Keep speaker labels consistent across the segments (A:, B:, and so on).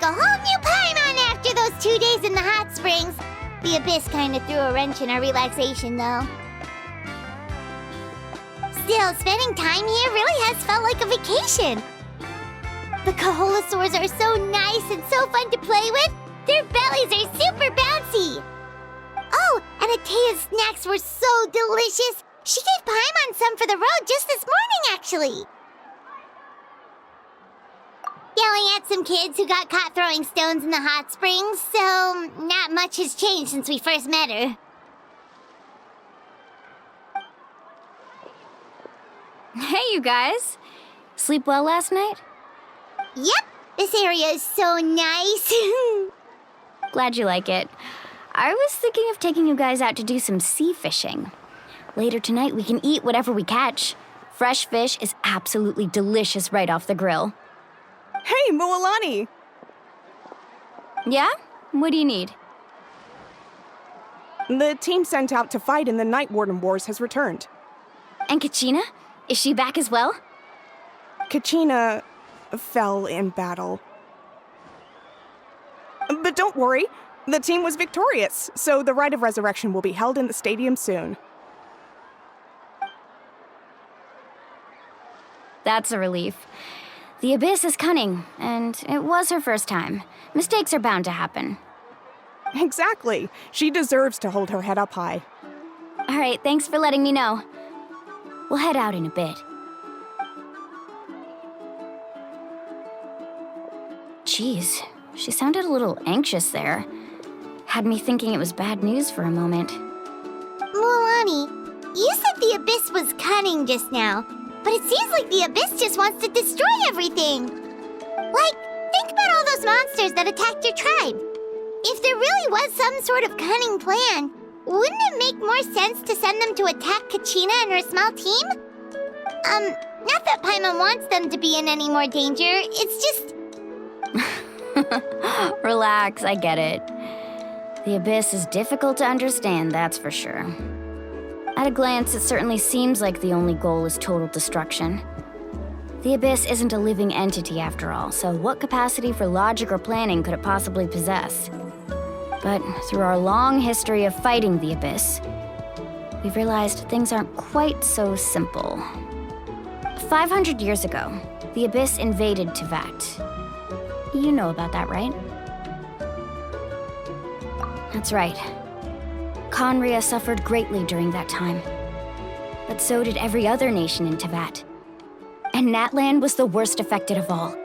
A: a whole new Paimon after those 2 days in the hot springs. The Abyss kind of threw a wrench in our relaxation, though. Still, spending time here really has felt like a vacation. The Kaholosaurs are so nice and so fun to play with. Their bellies are super bouncy. Oh, and Atea's snacks were so delicious. She gave Paimon some for the road just this morning, actually. Yelling at some kids who got caught throwing stones in the hot springs, so not much has changed since we first met her.
B: Hey, you guys. Sleep well last night?
A: Yep, this area is so nice.
B: Glad you like it. I was thinking of taking you guys out to do some sea fishing. Later tonight, we can eat whatever we catch. Fresh fish is absolutely delicious right off the grill.
C: Hey, Moalani!
B: Yeah? What do you need?
C: The team sent out to fight in the Night Warden Wars has returned.
B: And Kachina? Is she back as well?
C: Kachina fell in battle. But don't worry, the team was victorious, so the Rite of Resurrection will be held in the stadium soon.
B: That's a relief. The Abyss is cunning, and it was her first time. Mistakes are bound to happen.
C: Exactly. She deserves to hold her head up high.
B: All right, thanks for letting me know. We'll head out in a bit. Jeez, she sounded a little anxious there. Had me thinking it was bad news for a moment.
A: Moalani, you said the Abyss was cunning just now, but it seems like the Abyss just wants to destroy everything. Like, think about all those monsters that attacked your tribe. If there really was some sort of cunning plan, wouldn't it make more sense to send them to attack Kachina and her small team? Not that Paimon wants them to be in any more danger, it's just...
B: Relax, I get it. The Abyss is difficult to understand, that's for sure. At a glance, it certainly seems like the only goal is total destruction. The Abyss isn't a living entity after all, so what capacity for logic or planning could it possibly possess? But through our long history of fighting the Abyss, we've realized things aren't quite so simple. 500 years ago, the Abyss invaded Teyvat. You know about that, right? That's right. Khaenri'ah suffered greatly during that time. But so did every other nation in Teyvat. And Natlan was the worst affected of all.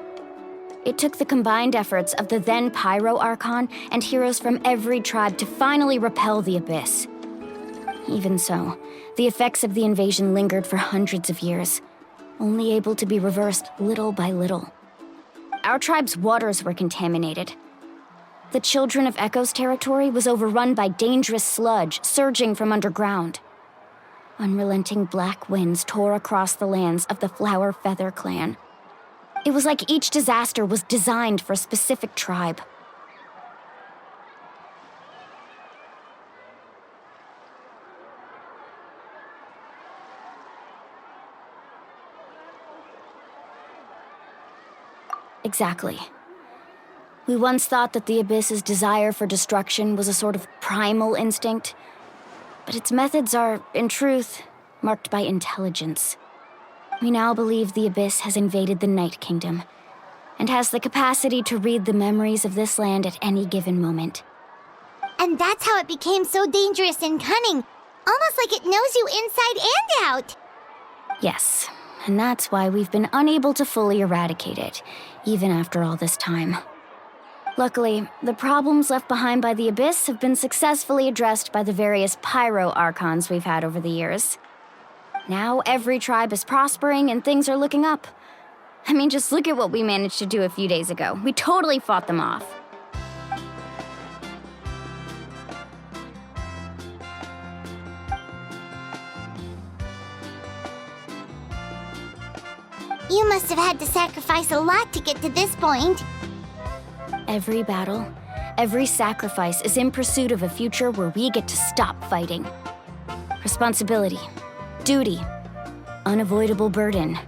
B: It took the combined efforts of the then Pyro Archon and heroes from every tribe to finally repel the Abyss. Even so, the effects of the invasion lingered for hundreds of years, only able to be reversed little by little. Our tribe's waters were contaminated. The Children of Echo's territory was overrun by dangerous sludge surging from underground. Unrelenting black winds tore across the lands of the Flower Feather clan. It was like each disaster was designed for a specific tribe. Exactly. We once thought that the Abyss's desire for destruction was a sort of primal instinct, but its methods are, in truth, marked by intelligence. We now believe the Abyss has invaded the Night Kingdom, and has the capacity to read the memories of this land at any given moment.
A: And that's how it became so dangerous and cunning, almost like it knows you inside and out.
B: Yes, and that's why we've been unable to fully eradicate it, even after all this time. Luckily, the problems left behind by the Abyss have been successfully addressed by the various Pyro Archons we've had over the years. Now every tribe is prospering and things are looking up. I mean, just look at what we managed to do a few days ago. We totally fought them off.
A: You must have had to sacrifice a lot to get to this point.
B: Every battle, every sacrifice is in pursuit of a future where we get to stop fighting. Responsibility, duty, unavoidable burden.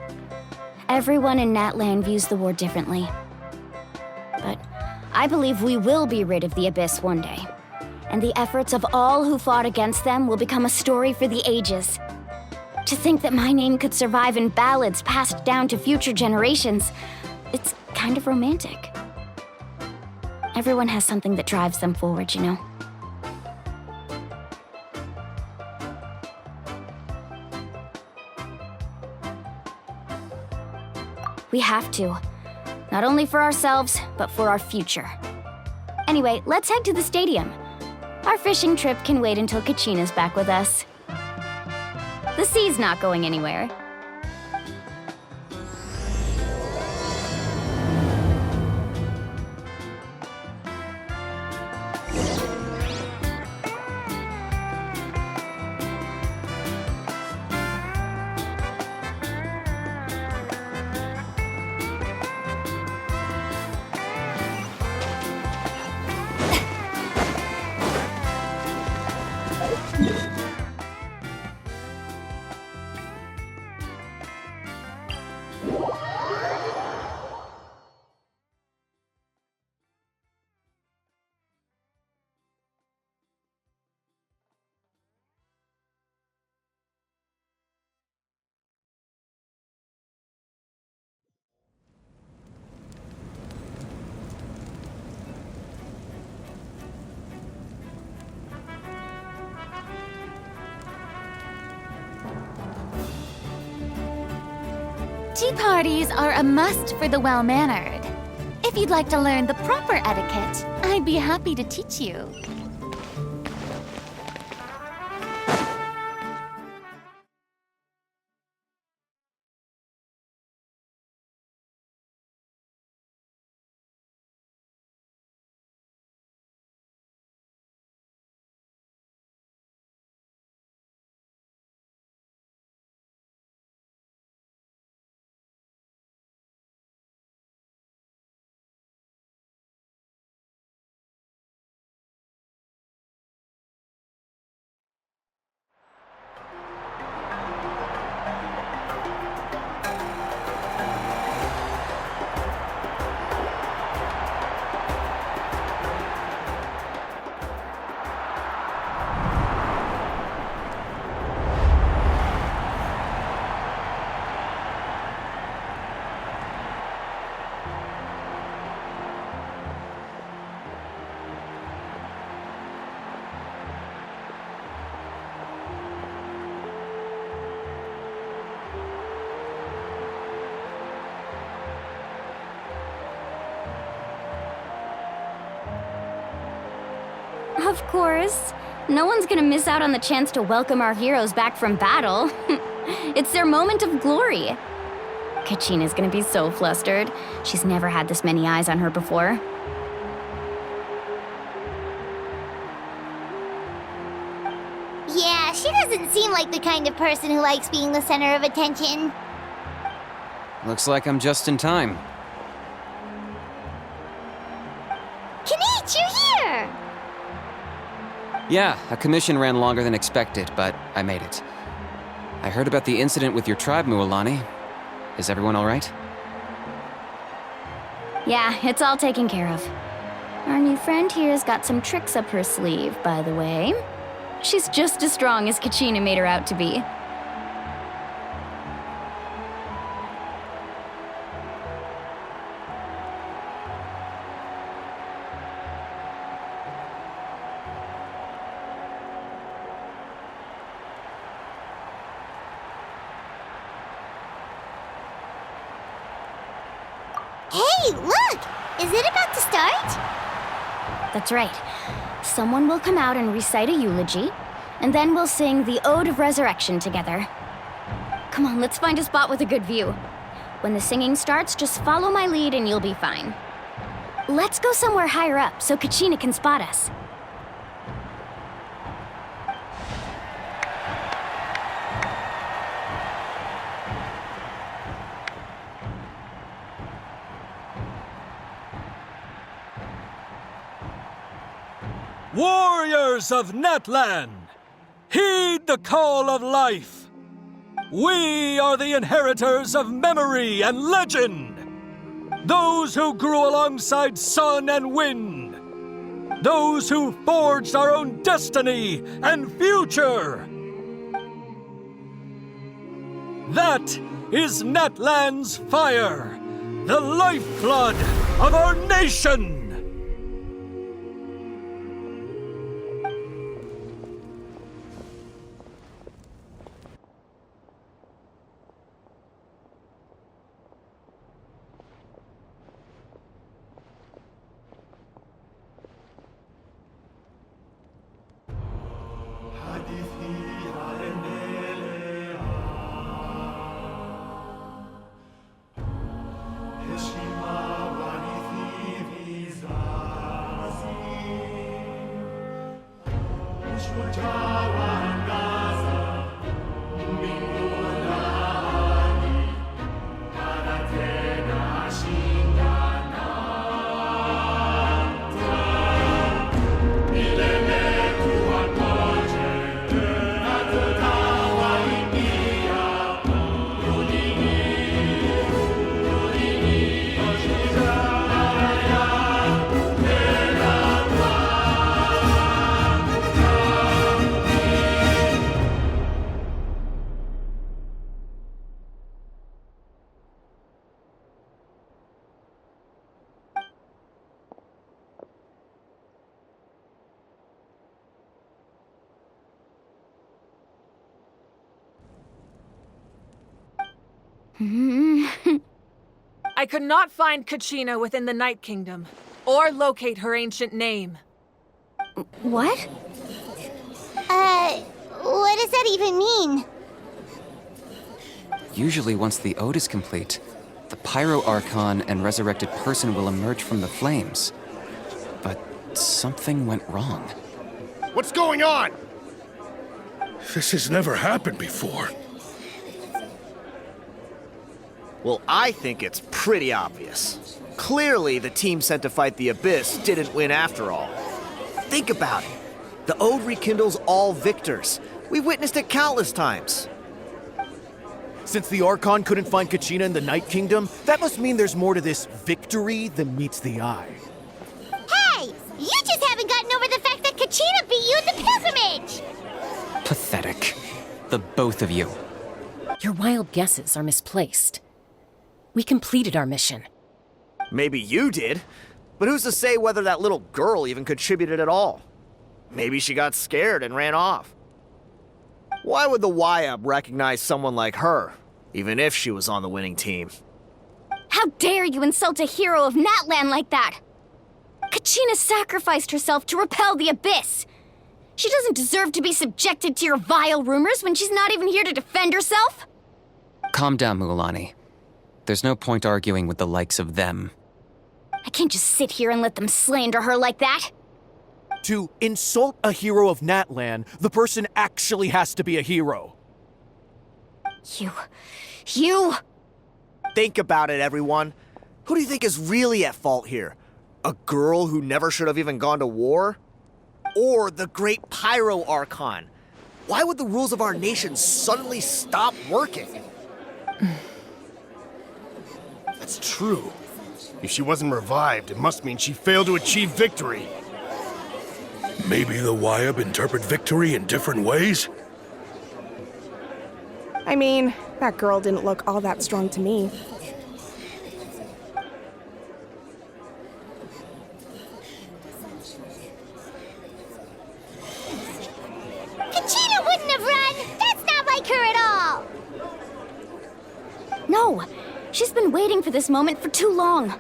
B: Everyone in Natlan views the war differently. But I believe we will be rid of the Abyss one day. And the efforts of all who fought against them will become a story for the ages. To think that my name could survive in ballads passed down to future generations, it's kind of romantic. Everyone has something that drives them forward, you know? We have to. Not only for ourselves, but for our future. Anyway, let's head to the stadium. Our fishing trip can wait until Kachina's back with us. The sea's not going anywhere.
D: Tea parties are a must for the well-mannered. If you'd like to learn the proper etiquette, I'd be happy to teach you.
B: Of course. No one's gonna miss out on the chance to welcome our heroes back from battle. It's their moment of glory. Kachina's gonna be so flustered. She's never had this many eyes on her before.
A: Yeah, she doesn't seem like the kind of person who likes being the center of attention.
E: Looks like I'm just in time.
A: Kinich, you're here!
E: Yeah, a commission ran longer than expected, but I made it. I heard about the incident with your tribe, Mualani. Is everyone all right?
B: Yeah, it's all taken care of. Our new friend here's got some tricks up her sleeve, by the way. She's just as strong as Kachina made her out to be.
A: Hey, look! Is it about to start?
B: That's right. Someone will come out and recite a eulogy, and then we'll sing the Ode of Resurrection together. Come on, let's find a spot with a good view. When the singing starts, just follow my lead and you'll be fine. Let's go somewhere higher up so Kachina can spot us.
F: Warriors of Natlan, heed the call of life. We are the inheritors of memory and legend. those who grew alongside sun and wind, those who forged our own destiny and future. That is Natlan's fire, the lifeblood of our nation!
G: I could not find Kachina within the Night Kingdom, or locate her ancient name.
B: What?
A: What does that even mean?
E: Usually once the ode is complete, the Pyro Archon and resurrected person will emerge from the flames. But something went wrong.
H: What's going on? This has never happened before.
I: Well, I think it's pretty obvious. Clearly, the team sent to fight the Abyss didn't win after all. Think about it. The Ode rekindles all victors. We've witnessed it countless times.
J: Since the Archon couldn't find Kachina in the Night Kingdom, that must mean there's more to this victory than meets the eye.
A: Hey! You just haven't gotten over the fact that Kachina beat you in the pilgrimage!
E: Pathetic. The both of you.
K: Your wild guesses are misplaced. We completed our mission.
I: Maybe you did, but who's to say whether that little girl even contributed at all? Maybe she got scared and ran off. Why would the YUB recognize someone like her, even if she was on the winning team?
B: How dare you insult a hero of Natlan like that? Kachina sacrificed herself to repel the Abyss. She doesn't deserve to be subjected to your vile rumors when she's not even here to defend herself.
E: Calm down, Mualani. There's no point arguing with the likes of them.
B: I can't just sit here and let them slander her like that.
J: To insult a hero of Natlan, the person actually has to be a hero.
B: You...
I: Think about it, everyone. Who do you think is really at fault here? A girl who never should have even gone to war? Or the great Pyro Archon? Why would the rules of our nation suddenly stop working?
H: That's true. If she wasn't revived, it must mean she failed to achieve victory. Maybe the YUB interpret victory in different ways?
C: I mean, that girl didn't look all that strong to me.
A: Kachina wouldn't have run! That's not like her at all!
B: No, she's been waiting for this moment for too long.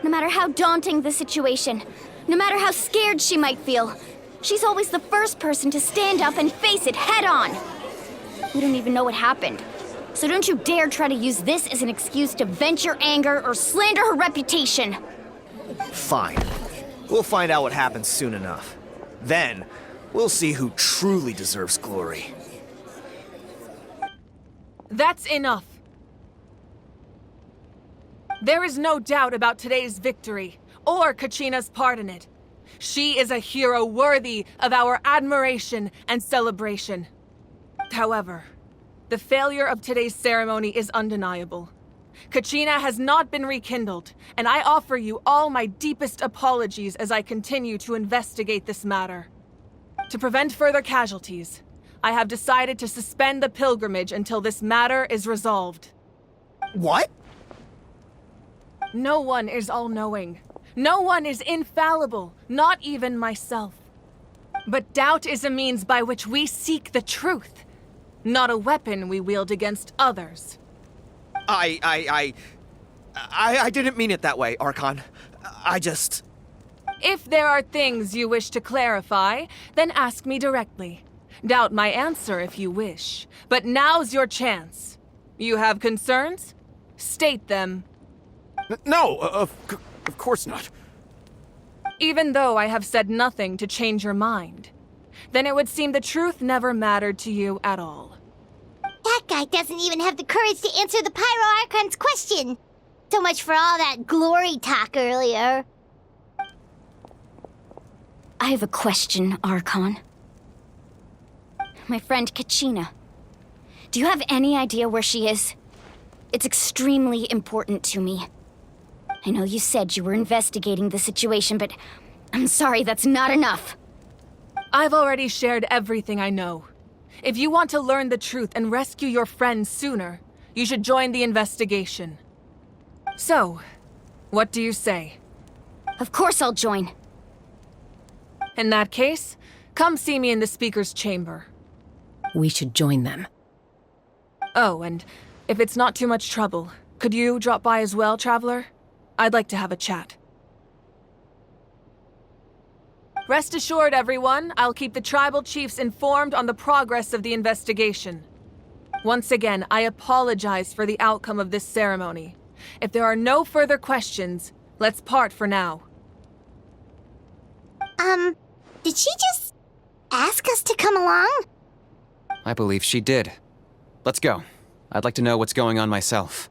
B: No matter how daunting the situation, no matter how scared she might feel, she's always the first person to stand up and face it head on. We don't even know what happened, so don't you dare try to use this as an excuse to vent your anger or slander her reputation.
I: Fine. We'll find out what happens soon enough. Then, we'll see who truly deserves glory.
G: That's enough. There is no doubt about today's victory, or Kachina's part in it. She is a hero worthy of our admiration and celebration. However, the failure of today's ceremony is undeniable. Kachina has not been rekindled, and I offer you all my deepest apologies as I continue to investigate this matter. To prevent further casualties, I have decided to suspend the pilgrimage until this matter is resolved.
I: What?
G: No one is all-knowing. No one is infallible, not even myself. But doubt is a means by which we seek the truth, not a weapon we wield against others.
I: I didn't mean it that way, Archon. I just...
G: If there are things you wish to clarify, then ask me directly. Doubt my answer if you wish. But now's your chance. You have concerns? State them.
J: No, of course not.
G: Even though I have said nothing to change your mind, then it would seem the truth never mattered to you at all.
A: That guy doesn't even have the courage to answer the Pyro Archon's question. So much for all that glory talk earlier.
B: I have a question, Archon. My friend Kachina. Do you have any idea where she is? It's extremely important to me. I know you said you were investigating the situation, but I'm sorry, that's not enough.
G: I've already shared everything I know. If you want to learn the truth and rescue your friends sooner, you should join the investigation. So, what do you say?
B: Of course I'll join.
G: In that case, come see me in the speaker's chamber.
K: We should join them.
G: Oh, and if it's not too much trouble, could you drop by as well, Traveler? I'd like to have a chat. Rest assured, everyone, I'll keep the tribal chiefs informed on the progress of the investigation. Once again, I apologize for the outcome of this ceremony. If there are no further questions, let's part for now.
A: Did she just ask us to come along?
E: I believe she did. Let's go. I'd like to know what's going on myself.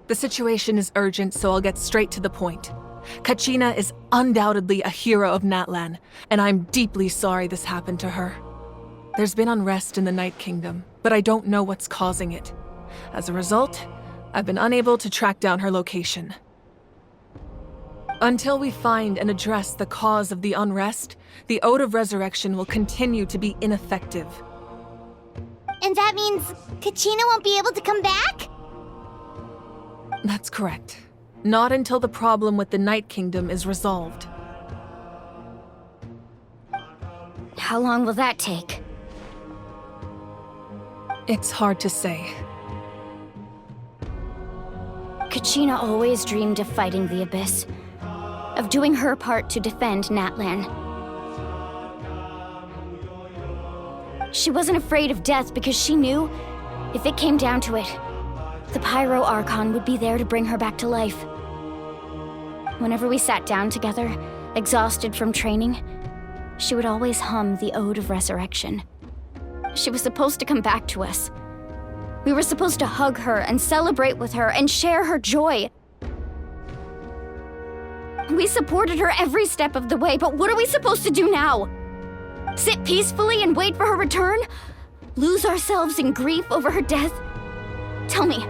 G: The situation is urgent, so I'll get straight to the point. Kachina is undoubtedly a hero of Natlan, and I'm deeply sorry this happened to her. There's been unrest in the Night Kingdom, but I don't know what's causing it. As a result, I've been unable to track down her location. Until we find and address the cause of the unrest, the Ode of Resurrection will continue to be ineffective.
A: And that means Kachina won't be able to come back?
G: That's correct. Not until the problem with the Night Kingdom is resolved.
B: How long will that take?
G: It's hard to say.
B: Kachina always dreamed of fighting the Abyss, of doing her part to defend Natlan. She wasn't afraid of death because she knew, if it came down to it, the Pyro Archon would be there to bring her back to life. Whenever we sat down together, exhausted from training, she would always hum the Ode of Resurrection. She was supposed to come back to us. We were supposed to hug her and celebrate with her and share her joy. We supported her every step of the way, but what are we supposed to do now? Sit peacefully and wait for her return? Lose ourselves in grief over her death? Tell me,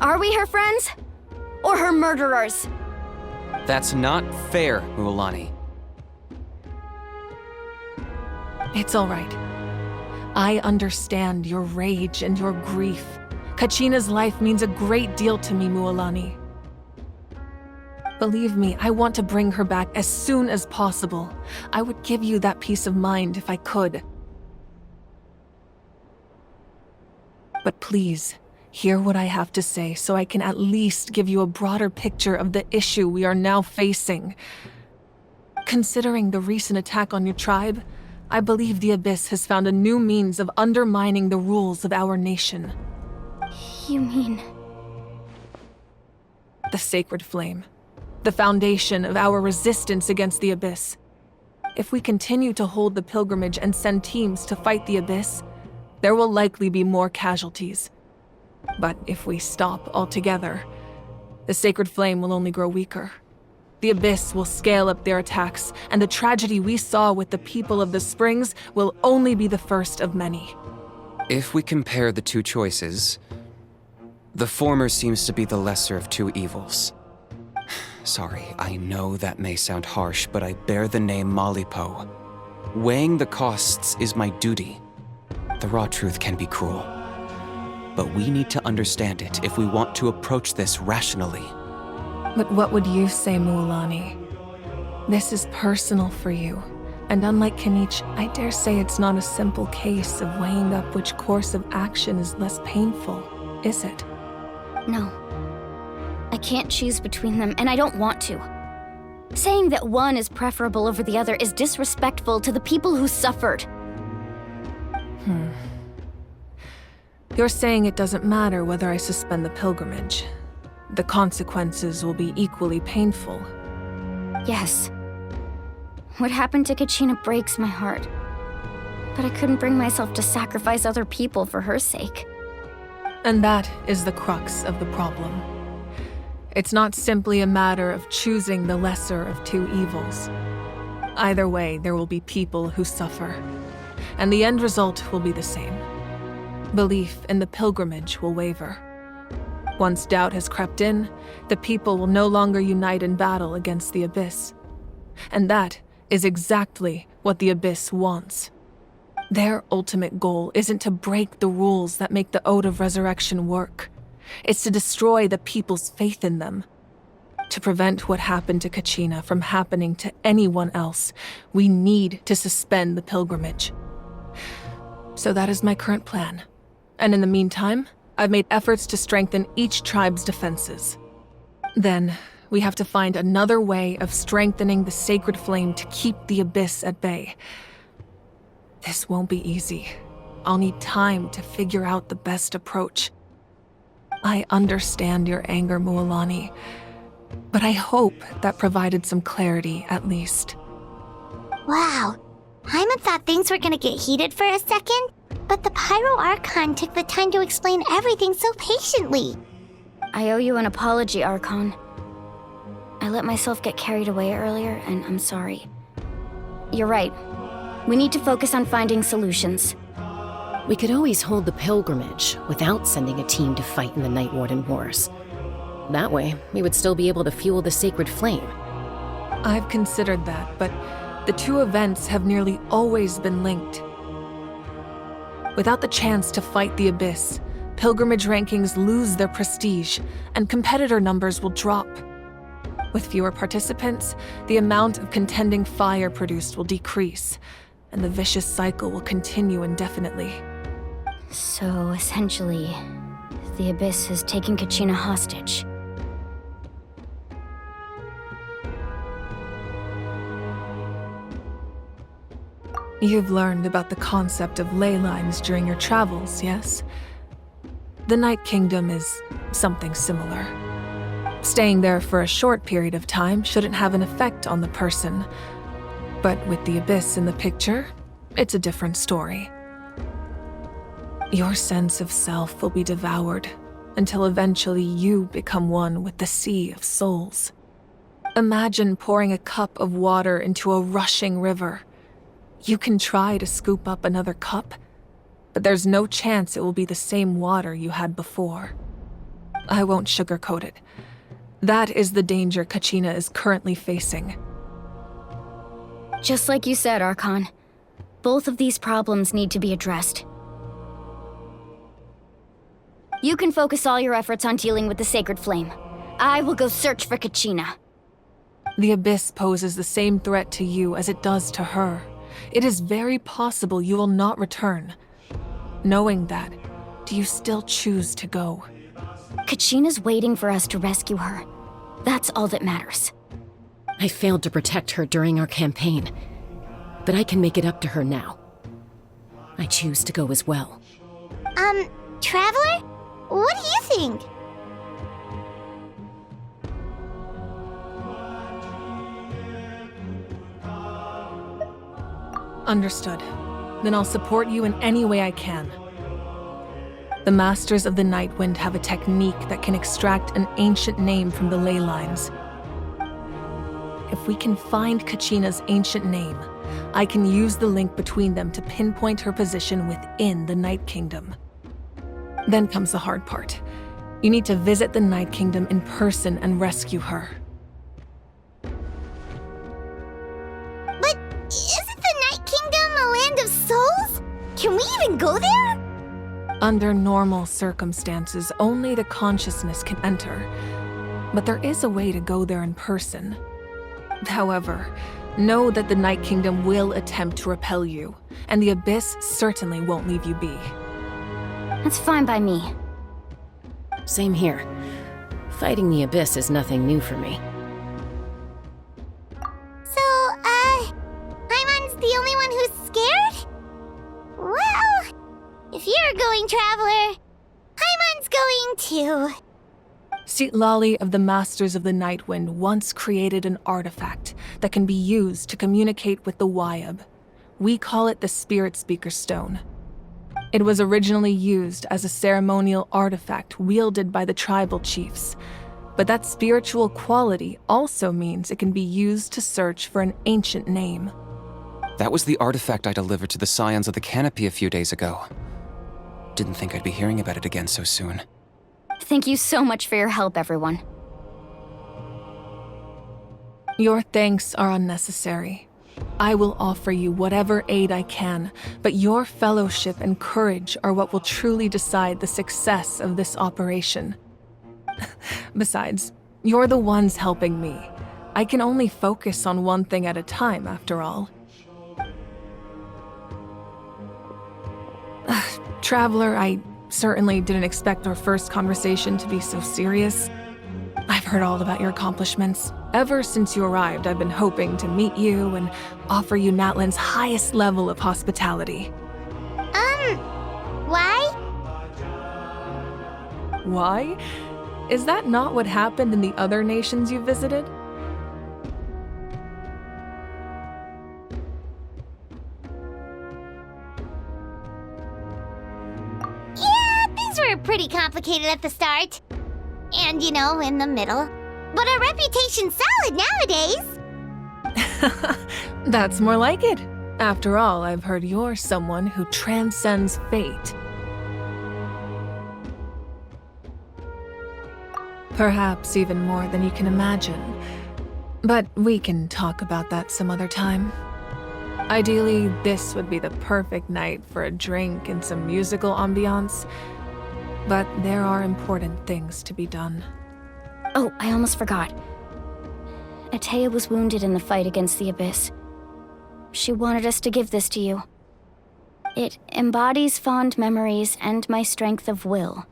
B: are we her friends? Or her murderers?
E: That's not fair, Mualani.
G: It's all right. I understand your rage and your grief. Kachina's life means a great deal to me, Mualani. Believe me, I want to bring her back as soon as possible. I would give you that peace of mind if I could. But please, hear what I have to say so I can at least give you a broader picture of the issue we are now facing. Considering the recent attack on your tribe, I believe the Abyss has found a new means of undermining the rules of our nation.
B: You mean...
G: The Sacred Flame. The foundation of our resistance against the Abyss. If we continue to hold the pilgrimage and send teams to fight the Abyss, there will likely be more casualties. But if we stop altogether, the Sacred Flame will only grow weaker. The Abyss will scale up their attacks, and the tragedy we saw with the people of the Springs will only be the first of many.
E: If we compare the two choices, the former seems to be the lesser of two evils. Sorry, I know that may sound harsh, but I bear the name Malipo. Weighing the costs is my duty. The raw truth can be cruel, but we need to understand it if we want to approach this rationally.
G: But what would you say, Mualani? This is personal for you, and unlike Kinich, I dare say it's not a simple case of weighing up which course of action is less painful, is it?
B: No. I can't choose between them, and I don't want to. Saying that one is preferable over the other is disrespectful to the people who suffered.
G: You're saying it doesn't matter whether I suspend the pilgrimage. The consequences will be equally painful.
B: Yes. What happened to Kachina breaks my heart. But I couldn't bring myself to sacrifice other people for her sake.
G: And that is the crux of the problem. It's not simply a matter of choosing the lesser of two evils. Either way, there will be people who suffer. And the end result will be the same. Belief in the pilgrimage will waver. Once doubt has crept in, the people will no longer unite in battle against the Abyss. And that is exactly what the Abyss wants. Their ultimate goal isn't to break the rules that make the Ode of Resurrection work. It's to destroy the people's faith in them. To prevent what happened to Kachina from happening to anyone else, we need to suspend the pilgrimage. So that is my current plan. And in the meantime, I've made efforts to strengthen each tribe's defenses. Then, we have to find another way of strengthening the Sacred Flame to keep the Abyss at bay. This won't be easy. I'll need time to figure out the best approach. I understand your anger, Mualani, but I hope that provided some clarity at least.
A: Wow. Hyman thought things were gonna get heated for a second, but the Pyro Archon took the time to explain everything so patiently.
B: I owe you an apology, Archon. I let myself get carried away earlier, and I'm sorry. You're right. We need to focus on finding solutions.
K: We could always hold the pilgrimage without sending a team to fight in the Night Warden Wars. That way, we would still be able to fuel the Sacred Flame.
G: I've considered that, but the two events have nearly always been linked. Without the chance to fight the Abyss, pilgrimage rankings lose their prestige, and competitor numbers will drop. With fewer participants, the amount of contending fire produced will decrease, and the vicious cycle will continue indefinitely.
B: So, essentially, the Abyss has taken Kachina hostage.
G: You've learned about the concept of ley lines during your travels, yes? The Night Kingdom is something similar. Staying there for a short period of time shouldn't have an effect on the person. But with the Abyss in the picture, it's a different story. Your sense of self will be devoured until eventually you become one with the Sea of Souls. Imagine pouring a cup of water into a rushing river. You can try to scoop up another cup, but there's no chance it will be the same water you had before. I won't sugarcoat it. That is the danger Kachina is currently facing.
B: Just like you said, Archon. Both of these problems need to be addressed. You can focus all your efforts on dealing with the Sacred Flame. I will go search for Kachina.
G: The Abyss poses the same threat to you as it does to her. It is very possible you will not return. Knowing that, do you still choose to go?
B: Kachina's waiting for us to rescue her. That's all that matters.
K: I failed to protect her during our campaign. but I can make it up to her now. I choose to go as well.
A: Traveler? What do you think?
G: Understood. Then I'll support you in any way I can. The Masters of the Nightwind have a technique that can extract an ancient name from the ley lines. If we can find Kachina's ancient name, I can use the link between them to pinpoint her position within the Night Kingdom. Then comes the hard part. You need to visit the Night Kingdom in person and rescue her.
A: But isn't the Night Kingdom a land of souls? Can we even go there?
G: Under normal circumstances, only the consciousness can enter. But there is a way to go there in person. However, know that the Night Kingdom will attempt to repel you, and the Abyss certainly won't leave you be.
B: That's fine by me.
K: Same here. Fighting the Abyss is nothing new for me.
A: So, Paimon's the only one who's scared? Well, if you're going, Traveler, Paimon's going too.
G: Citlali of the Masters of the Nightwind once created an artifact that can be used to communicate with the Wayab. We call it the Spirit Speaker Stone. It was originally used as a ceremonial artifact wielded by the tribal chiefs, but that spiritual quality also means it can be used to search for an ancient name.
E: That was the artifact I delivered to the Scions of the Canopy a few days ago. Didn't think I'd be hearing about it again so soon.
B: Thank you so much for your help, everyone.
G: Your thanks are unnecessary. I will offer you whatever aid I can, but your fellowship and courage are what will truly decide the success of this operation. Besides, you're the ones helping me. I can only focus on one thing at a time, after all. Traveler, I certainly didn't expect our first conversation to be so serious. I've heard all about your accomplishments. Ever since you arrived, I've been hoping to meet you and offer you Natlan's highest level of hospitality.
A: Why?
G: Why? Is that not what happened in the other nations you visited?
A: Yeah, things were pretty complicated at the start. And, in the middle. But our reputation's solid nowadays.
G: That's more like it. After all, I've heard you're someone who transcends fate. Perhaps even more than you can imagine. But we can talk about that some other time. Ideally, this would be the perfect night for a drink and some musical ambiance. But there are important things to be done.
B: Oh, I almost forgot. Atea was wounded in the fight against the Abyss. She wanted us to give this to you. It embodies fond memories and my strength of will.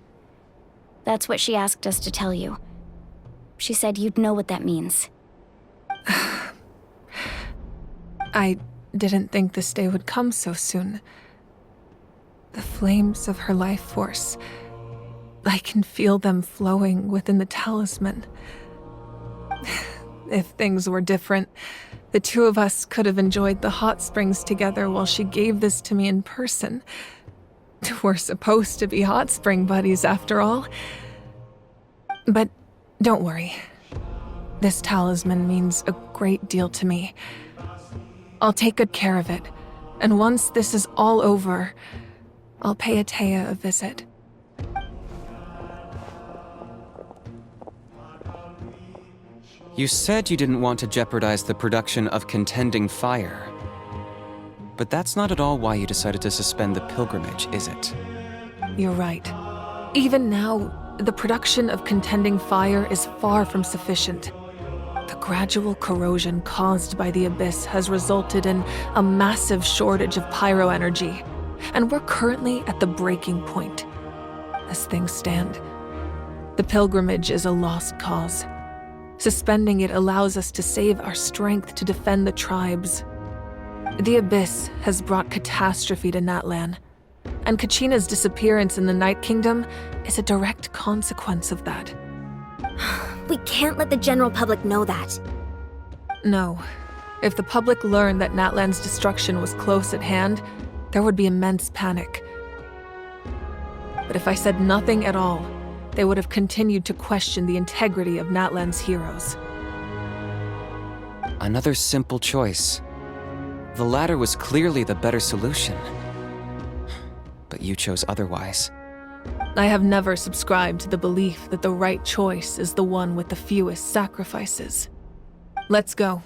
B: That's what she asked us to tell you. She said you'd know what that means.
G: I didn't think this day would come so soon. The flames of her life force, I can feel them flowing within the talisman. If things were different, the two of us could have enjoyed the hot springs together while she gave this to me in person. We're supposed to be hot spring buddies after all. But don't worry. This talisman means a great deal to me. I'll take good care of it, and once this is all over, I'll pay Atea a visit.
E: You said you didn't want to jeopardize the production of Contending Fire. But that's not at all why you decided to suspend the pilgrimage, is it?
G: You're right. Even now, the production of Contending Fire is far from sufficient. The gradual corrosion caused by the Abyss has resulted in a massive shortage of pyro energy, and we're currently at the breaking point. As things stand, the pilgrimage is a lost cause. Suspending it allows us to save our strength to defend the tribes. The Abyss has brought catastrophe to Natlan, and Kachina's disappearance in the Night Kingdom is a direct consequence of that.
L: We can't let the general public know that.
G: No. If the public learned that Natlan's destruction was close at hand, there would be immense panic. But if I said nothing at all, they would have continued to question the integrity of Natlan's heroes.
E: Another simple choice. The latter was clearly the better solution. But you chose otherwise.
G: I have never subscribed to the belief that the right choice is the one with the fewest sacrifices. Let's go.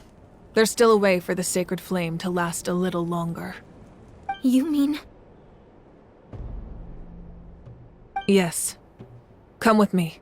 G: There's still a way for the Sacred Flame to last a little longer.
L: You mean?
G: Yes. Come with me.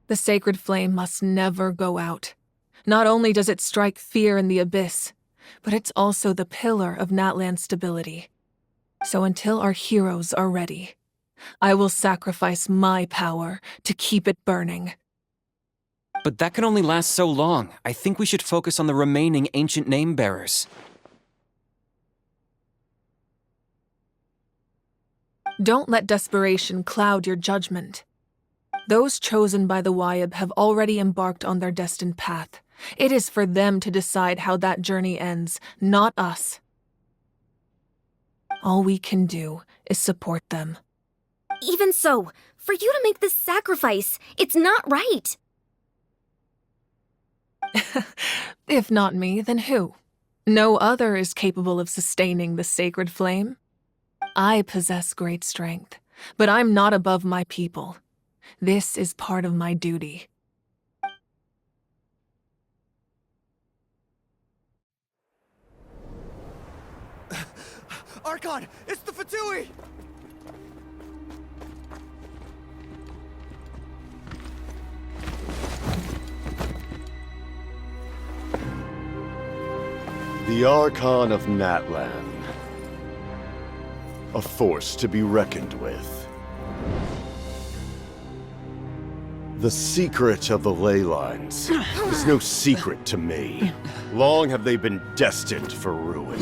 G: The Sacred Flame must never go out. Not only does it strike fear in the Abyss, but it's also the pillar of Natlan's stability. So until our heroes are ready, I will sacrifice my power to keep it burning.
E: But that can only last so long. I think we should focus on the remaining ancient name-bearers.
G: Don't let desperation cloud your judgment. Those chosen by the Wayab have already embarked on their destined path. It is for them to decide how that journey ends, not us. All we can do is support them.
L: Even so, for you to make this sacrifice, it's not right.
G: If not me, then who? No other is capable of sustaining the Sacred Flame. I possess great strength, but I'm not above my people. This is part of my duty.
I: Archon, it's the Fatui!
H: The Archon of Natlan. A force to be reckoned with. The secret of the ley lines is no secret to me. Long have they been destined for ruin.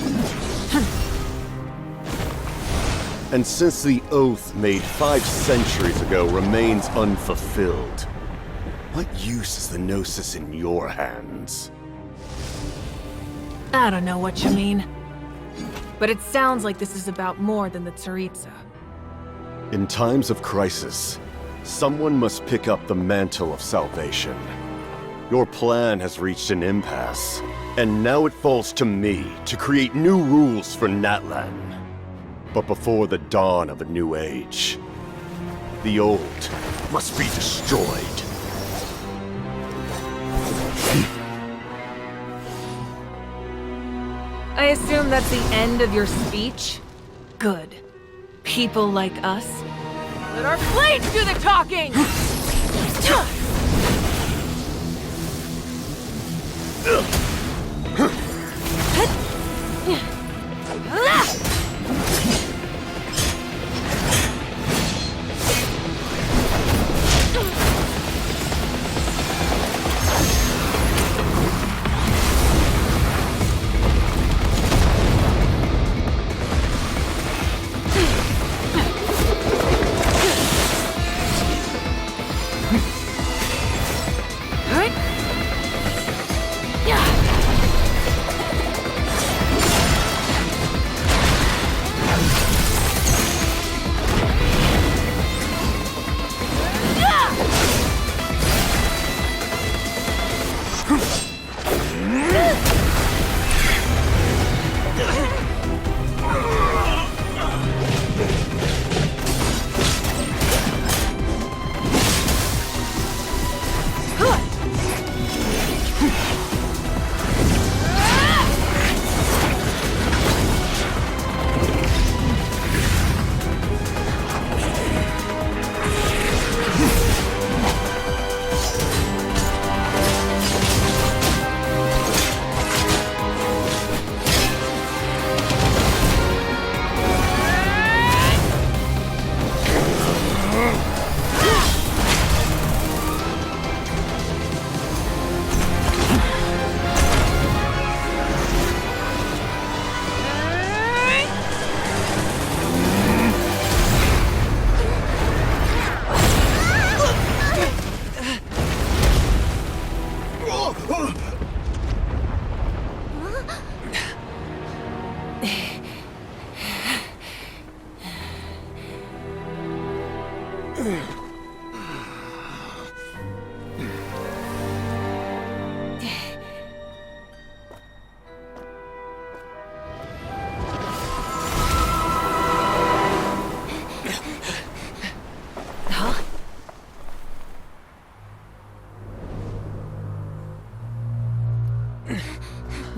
H: And since the oath made 5 centuries ago remains unfulfilled, what use is the Gnosis in your hands?
G: I don't know what you mean. But it sounds like this is about more than the Tsaritsa.
H: In times of crisis, someone must pick up the mantle of salvation. Your plan has reached an impasse, and now it falls to me to create new rules for Natlan. But before the dawn of a new age, the old must be destroyed.
G: I assume that's the end of your speech? Good. People like us. Let our blades do the talking!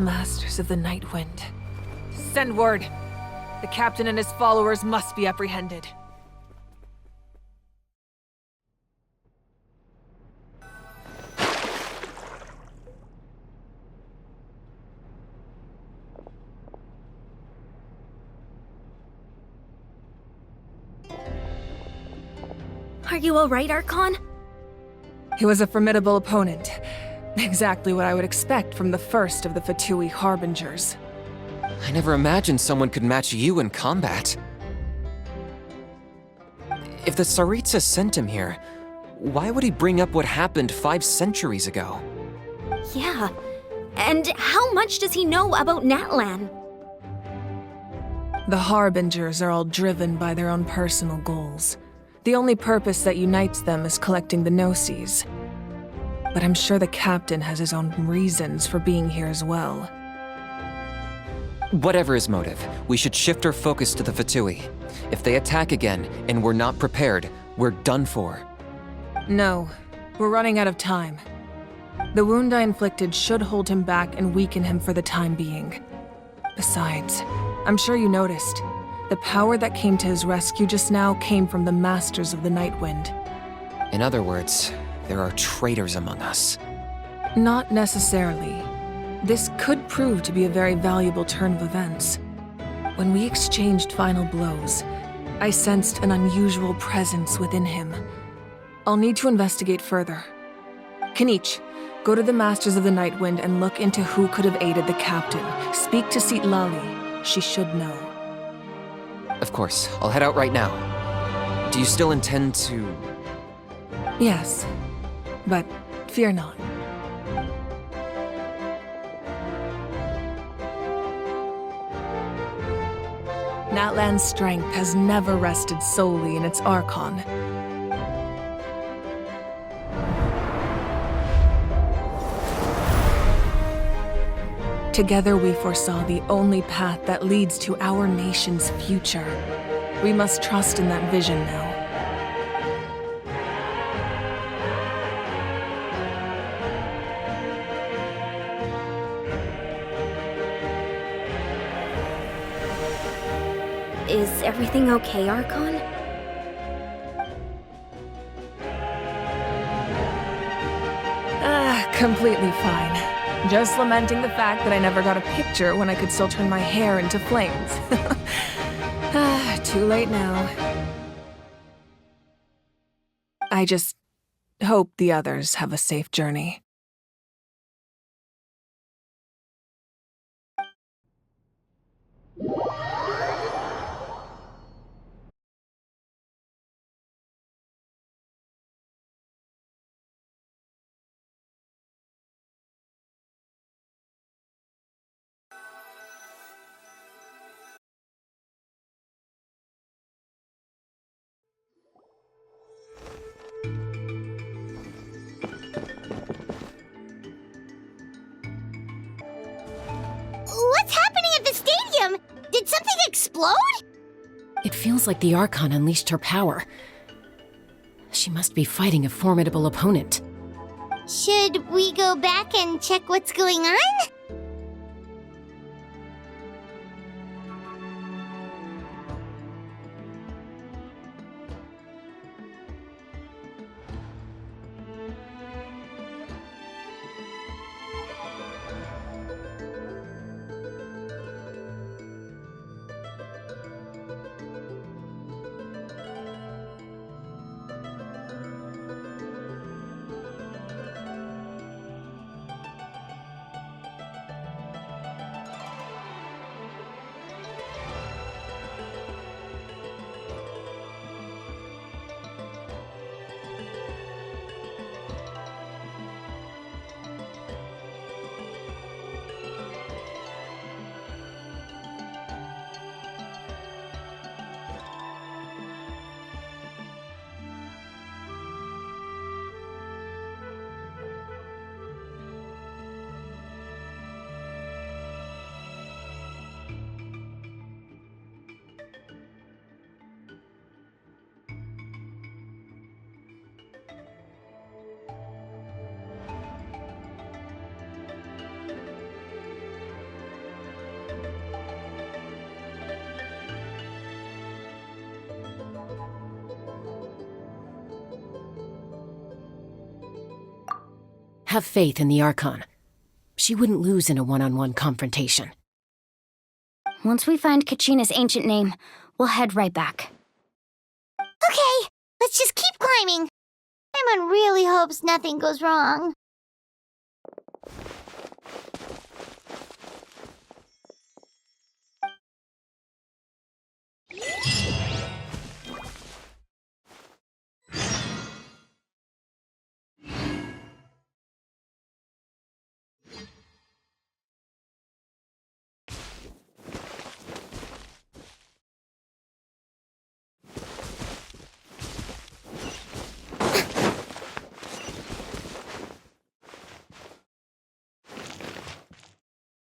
G: Masters of the Night Wind. Send word. The captain and his followers must be apprehended.
L: Are you alright, Archon?
G: He was a formidable opponent. Exactly what I would expect from the first of the Fatui Harbingers.
E: I never imagined someone could match you in combat. If the Tsaritsa sent him here, why would he bring up what happened 5 centuries ago?
L: Yeah. And how much does he know about Natlan?
G: The Harbingers are all driven by their own personal goals. The only purpose that unites them is collecting the Gnosis. But I'm sure the captain has his own reasons for being here as well.
E: Whatever his motive, we should shift our focus to the Fatui. If they attack again and we're not prepared, we're done for.
G: No, we're running out of time. The wound I inflicted should hold him back and weaken him for the time being. Besides, I'm sure you noticed, the power that came to his rescue just now came from the Masters of the Night Wind.
E: In other words, there are traitors among us.
G: Not necessarily. This could prove to be a very valuable turn of events. When we exchanged final blows, I sensed an unusual presence within him. I'll need to investigate further. Kanich, go to the Masters of the Night Wind and look into who could have aided the captain. Speak to Citlali. She should know.
E: Of course, I'll head out right now. Do you still intend to...
G: Yes, but fear not. Natlan's strength has never rested solely in its Archon. Together we foresaw the only path that leads to our nation's future. We must trust in that vision now.
L: Is everything okay, Archon?
G: Completely fine. Just lamenting the fact that I never got a picture when I could still turn my hair into flames. Too late now. I just hope the others have a safe journey.
A: What's happening at the stadium? Did something explode?
K: It feels like the Archon unleashed her power. She must be fighting a formidable opponent.
A: Should we go back and check what's going on?
K: Have faith in the Archon. She wouldn't lose in a one-on-one confrontation.
B: Once we find Kachina's ancient name, we'll head right back.
A: Okay, let's just keep climbing. Everyone really hopes nothing goes wrong.